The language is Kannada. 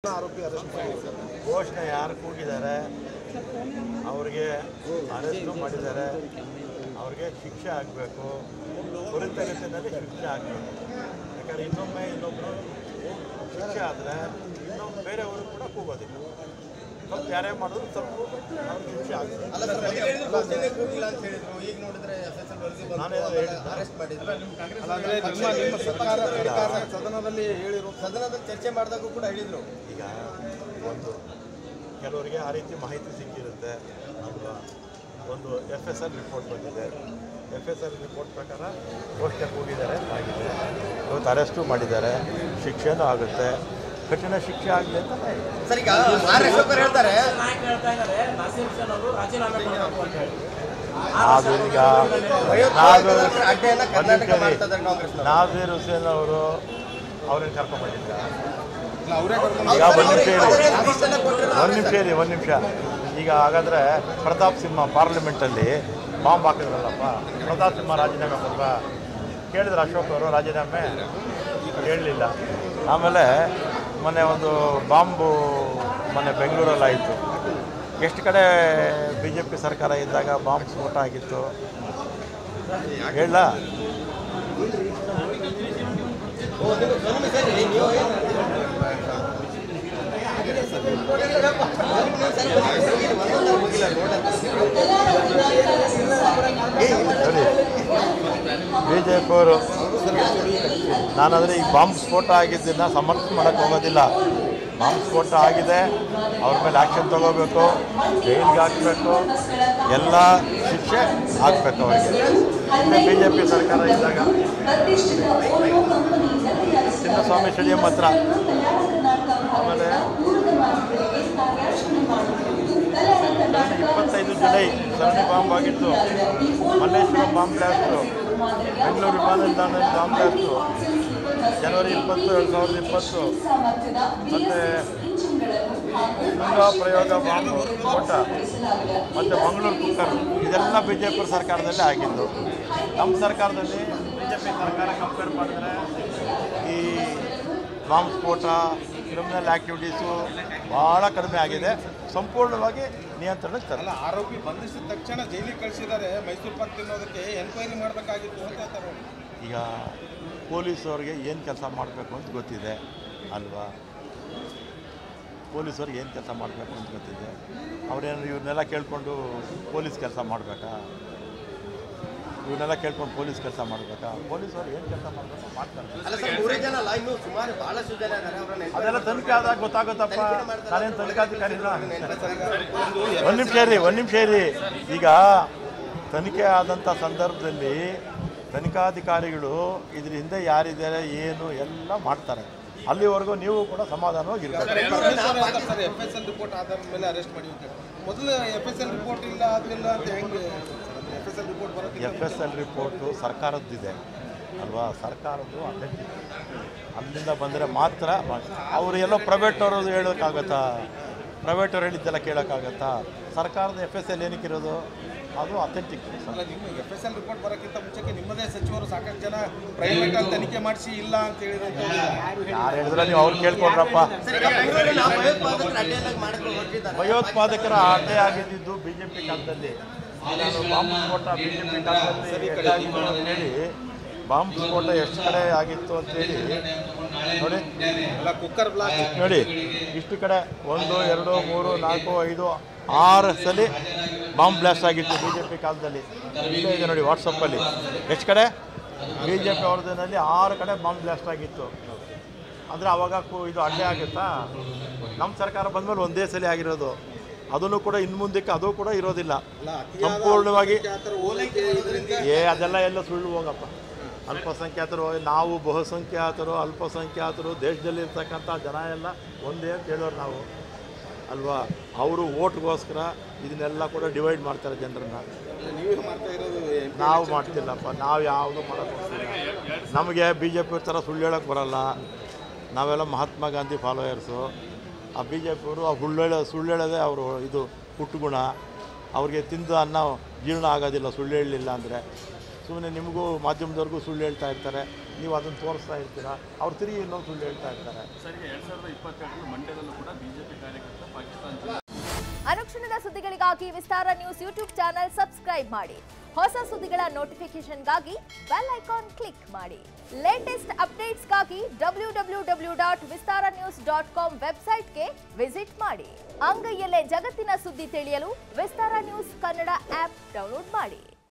ಆರೋಪಿ ಅರೆಸ್ಟ್ ಘೋಷಣೆ ಯಾರು ಕೂಗಿದ್ದಾರೆ ಅವ್ರಿಗೆ ಅರೆಸ್ಟು ಮಾಡಿದ್ದಾರೆ. ಅವ್ರಿಗೆ ಶಿಕ್ಷೆ ಆಗಬೇಕು, ತ್ವರಿತಗತಿಯಲ್ಲಿ ಶಿಕ್ಷೆ ಆಗಬೇಕು. ಯಾಕಂದರೆ ಇನ್ನೊಬ್ಬರು ಶಿಕ್ಷೆ ಆದರೆ ಇನ್ನೊಂದು ಬೇರೆಯವರು ಕೂಡ ಕೂಗೋದಿಲ್ಲ. ತಪ್ಪು ಯಾರೇ ಮಾಡಿದ್ರು ತಪ್ಪು ಅವ್ರಿಗೆ ಶಿಕ್ಷೆ ಆಗ್ತದೆ. ಸದನದಲ್ಲಿ ಹೇಳಿದ್ರು, ಸದನದಲ್ಲಿ ಚರ್ಚೆ ಮಾಡಿದಾಗ ಕೂಡ ಹೇಳಿದ್ರು. ಈಗ ಒಂದು ಕೆಲವರಿಗೆ ಆ ರೀತಿ ಮಾಹಿತಿ ಸಿಕ್ಕಿರುತ್ತೆ ಅಲ್ವಾ. ಒಂದು FSR ರಿಪೋರ್ಟ್ ಬಂದಿದೆ. FSR ರಿಪೋರ್ಟ್ ಪ್ರಕಾರ ಘೋಷಣೆ ಕೂಗಿದ್ದಾರೆ, ಆಗಿದೆ. ಇವತ್ತು ಅರೆಸ್ಟು ಮಾಡಿದ್ದಾರೆ, ಶಿಕ್ಷೆನೂ ಆಗುತ್ತೆ, ಕಠಿಣ ಶಿಕ್ಷೆ ಆಗಲಿ ಅಂತ ಸರ್. ಈಗ ಹೇಳ್ತಾರೆ ನಾಜೀರ್ ಹುಸೇನ್ ಅವರು ಅವ್ರನ್ನ ಕರ್ಕೊಂಡ್ಬಂದಿದ್ರ. ಈಗ ಒಂದು ನಿಮಿಷ ಈಗ ಹಾಗಾದರೆ ಪ್ರತಾಪ್ ಸಿಂಹ ಪಾರ್ಲಿಮೆಂಟಲ್ಲಿ ಬಾಂಬ್ ಹಾಕಿದ್ರಲ್ಲಪ್ಪ, ಪ್ರತಾಪ್ ಸಿಂಹ ರಾಜೀನಾಮೆ ಕೊಟ್ಟ ಕೇಳಿದ್ರು ಅಶೋಕ್ ಅವರು ರಾಜೀನಾಮೆ ಹೇಳಲಿಲ್ಲ. ಆಮೇಲೆ ಮೊನ್ನೆ ಒಂದು ಬಾಂಬು ಮೊನ್ನೆ ಬೆಂಗಳೂರಲ್ಲಿ ಆಯಿತು. ಎಷ್ಟು ಕಡೆ BJP ಸರ್ಕಾರ ಇದ್ದಾಗ ಬಾಂಬ್ ಸ್ಫೋಟ ಆಗಿತ್ತು ಹೇಳ. ನೋಡಿ BJP ಅವರು ನಾನಾದರೆ ಈ ಬಾಂಬ್ ಸ್ಫೋಟ ಆಗಿದ್ದನ್ನು ಸಮರ್ಥನೆ ಮಾಡೋಕ್ಕೆ ಹೋಗೋದಿಲ್ಲ. ಬಾಂಬ್ ಸ್ಫೋಟ ಆಗಿದೆ, ಅವ್ರ ಮೇಲೆ ಆ್ಯಕ್ಷನ್ ತಗೋಬೇಕು, ಜೈಲಿಗೆ ಹಾಕಬೇಕು, ಎಲ್ಲ ಶಿಕ್ಷೆ ಆಗಬೇಕು ಅವರಿಗೆ. BJP ಸರ್ಕಾರ ಇದ್ದಾಗ ಚಿನ್ನಸ್ವಾಮಿ ಸ್ಟೇಡಿಯಂ ಹತ್ರ ಆಮೇಲೆ 25 ಜುಲೈ ಸರಣಿ ಬಾಂಬ್ ಆಗಿತ್ತು. ಮಲ್ಲೇಶ್ವರಂ ಬಾಂಬ್ ಬ್ಲಾಸ್ಟು, ಬೆಂಗಳೂರು ವಿಮಾನ ನಿಲ್ದಾಣದಲ್ಲಿ ಬಾಂಬ್ ಬ್ಲಾಸ್ಟು ಜನವರಿ 20, 2020. ಮತ್ತು ತುಂಗಾ ಪ್ರಯೋಗ ಬಾಂಬ್ ಸ್ಫೋಟ ಮತ್ತು ಮಂಗಳೂರು ಕುಕ್ಕರ್, ಇದೆಲ್ಲ BJP ಸರ್ಕಾರದಲ್ಲೇ ಆಗಿದ್ದು. ನಮ್ಮ ಸರ್ಕಾರದಲ್ಲಿ BJP ಸರ್ಕಾರ ಕಂಪೇರ್ ಮಾಡಿದ್ರೆ ಈ ಬಾಂಬ್ ಸ್ಫೋಟ, ಕ್ರಿಮಿನಲ್ ಆ್ಯಕ್ಟಿವಿಟೀಸು ಭಾಳ ಕಡಿಮೆ ಆಗಿದೆ. ಸಂಪೂರ್ಣವಾಗಿ ನಿಯಂತ್ರಣಕ್ಕೆ ತರಲ್ಲ. ಆರೋಪಿ ಬಂಧಿಸಿದ ತಕ್ಷಣ ಜೈಲಿಗೆ ಕಳಿಸಿದ್ದಾರೆ. ಮೈಸೂರು ಪಾಕ್ ತಿನ್ನೋದಕ್ಕೆ ಎನ್ಕ್ವೈರಿ ಮಾಡಬೇಕಾಗಿತ್ತು ಅಂತ ಹೇಳ್ತಾರೆ. ಈಗ ಪೊಲೀಸವ್ರಿಗೆ ಏನು ಕೆಲಸ ಮಾಡಬೇಕು ಅಂತ ಗೊತ್ತಿದೆ ಅಲ್ವಾ. ಪೊಲೀಸವ್ರಿಗೆ ಏನು ಕೆಲಸ ಮಾಡಬೇಕು ಅಂತ ಗೊತ್ತಿದೆ. ಅವ್ರೇನು ಇವ್ರನ್ನೆಲ್ಲ ಕೇಳಿಕೊಂಡು ಪೊಲೀಸ್ ಕೆಲಸ ಮಾಡಬೇಕಾ? ಇವನ್ನೆಲ್ಲ ಕೇಳ್ಕೊಂಡು ಪೊಲೀಸ್ ಕೆಲಸ ಮಾಡಬೇಕಾ? ಪೊಲೀಸವ್ರು ಏನು ಕೆಲಸ ಮಾಡಬೇಕು ಮಾಡ್ತಾರೆ. ಅದೆಲ್ಲ ತನಿಖೆ ಆದಾಗ ಗೊತ್ತಾಗುತ್ತಪ್ಪ. ನಾನೇನು ತನಿಖಾಧಿಕಾರಿ ಇಲ್ಲ. ಒಂದು ನಿಮಿಷ ಇರಿ. ಈಗ ತನಿಖೆ ಆದಂಥ ಸಂದರ್ಭದಲ್ಲಿ ತನಿಖಾಧಿಕಾರಿಗಳು ಇದ್ರ ಹಿಂದೆ ಯಾರಿದ್ದಾರೆ ಏನು ಎಲ್ಲ ಮಾಡ್ತಾರೆ. ಅಲ್ಲಿವರೆಗೂ ನೀವು ಕೂಡ ಸಮಾಧಾನವಾಗಿರ್ಬೇಕು. FSL ರಿಪೋರ್ಟ್ ಆಧಾರದ ಮೇಲೆ ಅರೆಸ್ಟ್ ಮಾಡಿ. ಮೊದಲು FSL ರಿಪೋರ್ಟ್ ಇಲ್ಲ ಆಗಲಿಲ್ಲ ಅಂತ ಹೆಂಗೆ? FSL ರಿಪೋರ್ಟು ಸರ್ಕಾರದ್ದಿದೆ ಅಲ್ವಾ. ಸರ್ಕಾರದ್ದು ಅಲ್ಲಿಂದ ಬಂದರೆ ಮಾತ್ರ ಅವರು ಎಲ್ಲೋ ಪ್ರೈವೇಟ್ನವ್ರದ್ದು ಹೇಳೋಕ್ಕಾಗತ್ತಾ? ಪ್ರೈವೇಟವ್ರು ಹೇಳಿದ್ದೆಲ್ಲ ಕೇಳೋಕ್ಕಾಗತ್ತಾ? ಸರ್ಕಾರದ FSL ಏನಕ್ಕಿರೋದು? ಅದು ಅಥೆಂಟಿಕ್. ನಿಮ್ಮ FSL ರಿಪೋರ್ಟ್ ಬರೋಕ್ಕಿಂತ ಮುಂಚೆಗೆ ನಿಮ್ಮದೇ ಸಚಿವರು ಸಾಕಷ್ಟು ಜನ ಪ್ರೈವೇಟಲ್ಲಿ ತನಿಖೆ ಮಾಡಿಸಿ ಇಲ್ಲ ಅಂತ ಹೇಳಿದಂತ ಯಾರು ಹೇಳಿದ್ರೆ ನೀವು ಅವ್ರು ಕೇಳ್ಕೊಂಡ್ರಪ್ಪ. ಭಯೋತ್ಪಾದಕರ ಅಡ್ಡೆ ಆಗಿದ್ದು BJP ಕಾಲದಲ್ಲಿ. ನಾನು ಬಾಂಬ್ ಸ್ಫೋಟ BJP ಕಾಲದಲ್ಲಿ ಅಂತೇಳಿ ಬಾಂಬ್ ಸ್ಫೋಟ ಎಷ್ಟು ಕಡೆ ಆಗಿತ್ತು ಅಂತೇಳಿ ನೋಡಿ. ಕುಕ್ಕರ್ ಬ್ಲಾಸ್ಟ್ ನೋಡಿ, ಇಷ್ಟು ಕಡೆ 1, 2, 3, 4, 5, 6 ಸಲ ಬಾಂಬ್ ಬ್ಲಾಸ್ಟ್ ಆಗಿತ್ತು BJP ಕಾಲದಲ್ಲಿ. ಇಲ್ಲೇ ಇದೆ ನೋಡಿ ವಾಟ್ಸಪ್ಪಲ್ಲಿ. ಎಷ್ಟು ಕಡೆ BJP ಅವ್ರದಲ್ಲಿ 6 ಕಡೆ ಬಾಂಬ್ ಬ್ಲಾಸ್ಟ್ ಆಗಿತ್ತು. ಅಂದರೆ ಅವಾಗ ಇದು ಅಡ್ಡೆ ಆಗುತ್ತಾ? ನಮ್ಮ ಸರ್ಕಾರ ಬಂದಮೇಲೆ ಒಂದೇ ಸಲ ಆಗಿರೋದು. ಅದನ್ನು ಕೂಡ ಇನ್ನು ಮುಂದಕ್ಕೆ ಅದು ಕೂಡ ಇರೋದಿಲ್ಲ ಸಂಪೂರ್ಣವಾಗಿ. ಅದೆಲ್ಲ ಎಲ್ಲ ಸುಳ್ಳು ಹೋಗಪ್ಪ. ಅಲ್ಪಸಂಖ್ಯಾತರು, ನಾವು ಬಹುಸಂಖ್ಯಾತರು, ಅಲ್ಪಸಂಖ್ಯಾತರು, ದೇಶದಲ್ಲಿ ಇರ್ತಕ್ಕಂಥ ಜನ ಎಲ್ಲ ಒಂದೇ ಅಂತ ಹೇಳೋರು ನಾವು ಅಲ್ವಾ. ಅವರು ಓಟ್ಗೋಸ್ಕರ ಇದನ್ನೆಲ್ಲ ಕೂಡ ಡಿವೈಡ್ ಮಾಡ್ತಾರೆ ಜನರನ್ನ. ನಾವು ಮಾಡ್ತಿಲ್ಲಪ್ಪ. ನಾವು ಯಾವುದು ಮಾಡೋಕ್ಕೆ ಹೋಗ್ತಿಲ್ಲ. ನಮಗೆ BJP ಥರ ಸುಳ್ಳು ಹೇಳೋಕ್ಕೆ ಬರೋಲ್ಲ. ನಾವೆಲ್ಲ ಮಹಾತ್ಮ ಗಾಂಧಿ ಫಾಲೋಯರ್ಸು. ಆ BJP ಅವರು ಆ ಸುಳ್ಳು ಹೇಳೋದೇ ಅವರು ಇದು ಹುಟ್ಟುಗುಣ. ಅವ್ರಿಗೆ ತಿಂದು ಅನ್ನ ಜೀರ್ಣ ಆಗೋದಿಲ್ಲ ಸುಳ್ಳು ಹೇಳಲಿಲ್ಲ ಅಂದರೆ. ಸುಮ್ಮನೆ ನಿಮಗೂ ಮಾಧ್ಯಮದವ್ರಿಗೂ ಸುಳ್ಳು ಹೇಳ್ತಾ ಇರ್ತಾರೆ. ನೀವು ಅದನ್ನು ತೋರಿಸ್ತಾ ಇರ್ತೀರಾ, ಅವ್ರು ತಿರುಗಿ ಇನ್ನೊಂದು ಸುಳ್ಳು ಹೇಳ್ತಾ ಇರ್ತಾರೆ. ಸರಿಗೆ 2022 ಮಂಡ್ಯದಲ್ಲೂ ಕೂಡ ಬಿಜೆಪಿ ಕಾರ್ಯಕರ್ತ ಪಾಕಿಸ್ತಾನ. ಅನುಕ್ಷಣದ ಸುದ್ದಿಗಳಿಗಾಗಿ ವಿಸ್ತಾರ ನ್ಯೂಸ್ ಯೂಟ್ಯೂಬ್ ಚಾನೆಲ್ ಸಬ್ಸ್ಕ್ರೈಬ್ ಮಾಡಿ. ಹೊಸ ಸುದ್ದಿಗಳ ನೋಟಿಫಿಕೇಶನ್ಗಾಗಿ ಬೆಲ್ ಐಕಾನ್ ಕ್ಲಿಕ್ ಮಾಡಿ. ಲೇಟೆಸ್ಟ್ ಅಪ್ಡೇಟ್ಸ್ಗಾಗಿ www.vistaranews.com ವೆಬ್ಸೈಟ್ಗೆ ವಿಸಿಟ್ ಮಾಡಿ. ಅಂಗೈಯಲ್ಲೇ ಜಗತ್ತಿನ ಸುದ್ದಿ ತಿಳಿಯಲು ವಿಸ್ತಾರ ನ್ಯೂಸ್ ಕನ್ನಡ ಆಪ್ ಡೌನ್ಲೋಡ್ ಮಾಡಿ.